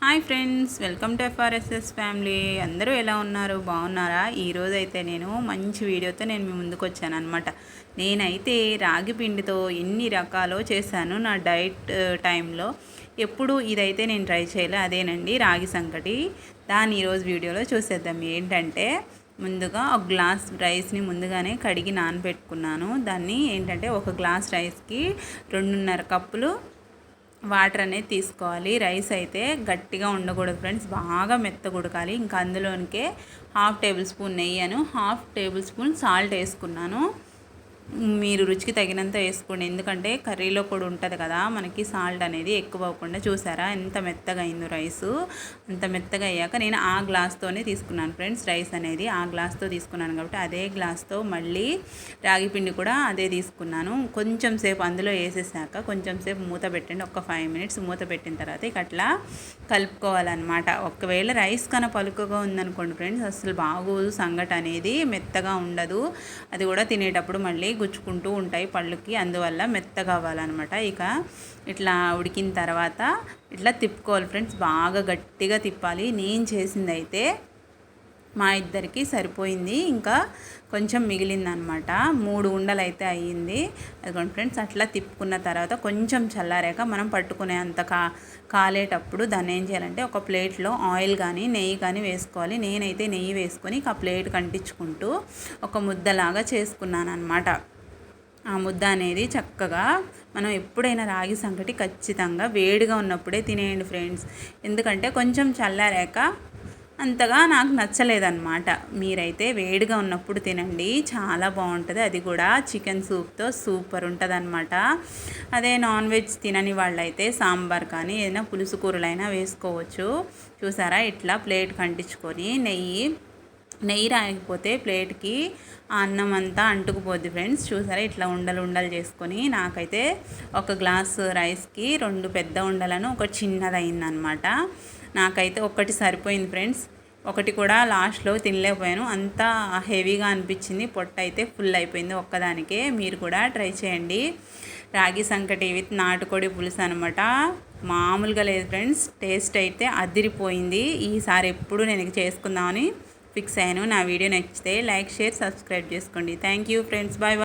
Hi friends, welcome to FRSS family. అందరూ ఎలా ఉన్నారు? బాగున్నారా? ఈరోజు అయితే నేను మంచి వీడియోతో మీ ముందుకు వచ్చాను అనమాట. నేనైతే రాగి పిండితో ఎన్ని రకాలో చేశాను నా డైట్ టైంలో. ఎప్పుడు ఇదైతే నేను ట్రై చేయలే. అదేనండి రాగి సంకటి. దాన్ని ఈరోజు వీడియోలో చూసేద్దాం. ఏంటంటే ముందుగా ఒక గ్లాస్ రైస్ని ముందుగానే కడిగి నానబెట్టుకున్నాను. దాన్ని ఏంటంటే ఒక గ్లాస్ రైస్కి 2.5 కప్పులు వాటర్ అనేది తీసుకోవాలి. రైస్ అయితే గట్టిగా ఉండకూడదు ఫ్రెండ్స్, బాగా మెత్తగా ఉడకాలి. ఇంకా అందులోనికే 1/2 టేబుల్ స్పూన్ నెయ్యను, 1/2 టేబుల్ స్పూన్ సాల్ట్ వేసుకున్నాను. మీరు రుచికి తగినంత వేసుకోండి, ఎందుకంటే కర్రీలో కూడా ఉంటుంది కదా మనకి సాల్ట్ అనేది ఎక్కువ అవ్వకుండా. చూసారా ఎంత మెత్తగా అయిందో రైసు. అంత మెత్తగా అయ్యాక నేను ఆ గ్లాస్తోనే తీసుకున్నాను ఫ్రెండ్స్. రైస్ అనేది ఆ గ్లాస్తో తీసుకున్నాను కాబట్టి అదే గ్లాస్తో మళ్ళీ రాగి పిండి కూడా అదే తీసుకున్నాను. కొంచెం సేపు అందులో వేసేసాక కొంచెం సేపు మూత పెట్టండి, ఒక 5 మినిట్స్ మూత పెట్టిన తర్వాత ఇక అట్లా కలుపుకోవాలన్నమాట. ఒకవేళ రైస్ కన్నా పలుకగా ఉందనుకోండి ఫ్రెండ్స్, అసలు బాగోదు సంగటి అనేది, మెత్తగా ఉండదు. అది కూడా తినేటప్పుడు మళ్ళీ గుచ్చుకుంటూ ఉంటాయి పళ్ళుకి, అందువల్ల మెత్తగా అవ్వాలన్నమాట. ఇక ఇట్లా ఉడికిన తర్వాత ఇట్లా తిప్పుకోవాలి ఫ్రెండ్స్, బాగా గట్టిగా తిప్పాలి. నేను చేసింది అయితే మా ఇద్దరికి సరిపోయింది, ఇంకా కొంచెం మిగిలిందనమాట. 3 ఉండలు అయితే అయ్యింది. అదిగోండి ఫ్రెండ్స్, అట్లా తిప్పుకున్న తర్వాత కొంచెం చల్లారాక మనం పట్టుకునే అంత కాలేటప్పుడు దాన్ని ఏం చేయాలంటే ఒక ప్లేట్లో ఆయిల్ కానీ నెయ్యి కానీ వేసుకోవాలి. నేనైతే నెయ్యి వేసుకొని ఆ ప్లేట్ కంటించుకుంటూ ఒక ముద్దలాగా చేసుకున్నాను అనమాట. ఆ ముద్ద అనేది చక్కగా మనం ఎప్పుడైనా రాగి సంకటి ఖచ్చితంగా వేడిగా ఉన్నప్పుడే తినేయండి ఫ్రెండ్స్, ఎందుకంటే కొంచెం చల్లారాక అంతగా నాకు నచ్చలేదన్నమాట. మీరైతే వేడిగా ఉన్నప్పుడు తినండి, చాలా బాగుంటుంది. అది కూడా చికెన్ సూప్తో సూపర్ ఉంటుంది అనమాట. అదే నాన్ వెజ్ తినని వాళ్ళైతే సాంబార్ కానీ ఏదైనా పులుసు కూరలైనా వేసుకోవచ్చు. చూసారా, ఇట్లా ప్లేట్ కంటించుకొని నెయ్యి రాయకపోతే ప్లేట్కి ఆ అన్నం అంతా అంటుకుపోద్ది ఫ్రెండ్స్. చూసారా, ఇట్లా ఉండలు చేసుకొని నాకైతే ఒక గ్లాస్ రైస్కి 2 పెద్ద ఉండలను ఒక చిన్నది అయిందనమాట. నాకైతే ఒకటి సరిపోయింది ఫ్రెండ్స్, ఒకటి కూడా లాస్ట్లో తినలేకపోయాను, అంతా హెవీగా అనిపించింది. పొట్ట అయితే ఫుల్ అయిపోయింది ఒక్కదానికే. మీరు కూడా ట్రై చేయండి. రాగి సంకటి విత్ నాటుకోడి పులుసు అనమాట. మామూలుగా లేదు ఫ్రెండ్స్, టేస్ట్ అయితే అదిరిపోయింది. ఈసారి ఎప్పుడు నేను చేసుకుందామని ఫిక్స్ అయ్యాను. నా వీడియో నచ్చితే లైక్, షేర్, సబ్స్క్రైబ్ చేసుకోండి. Thank you friends, bye.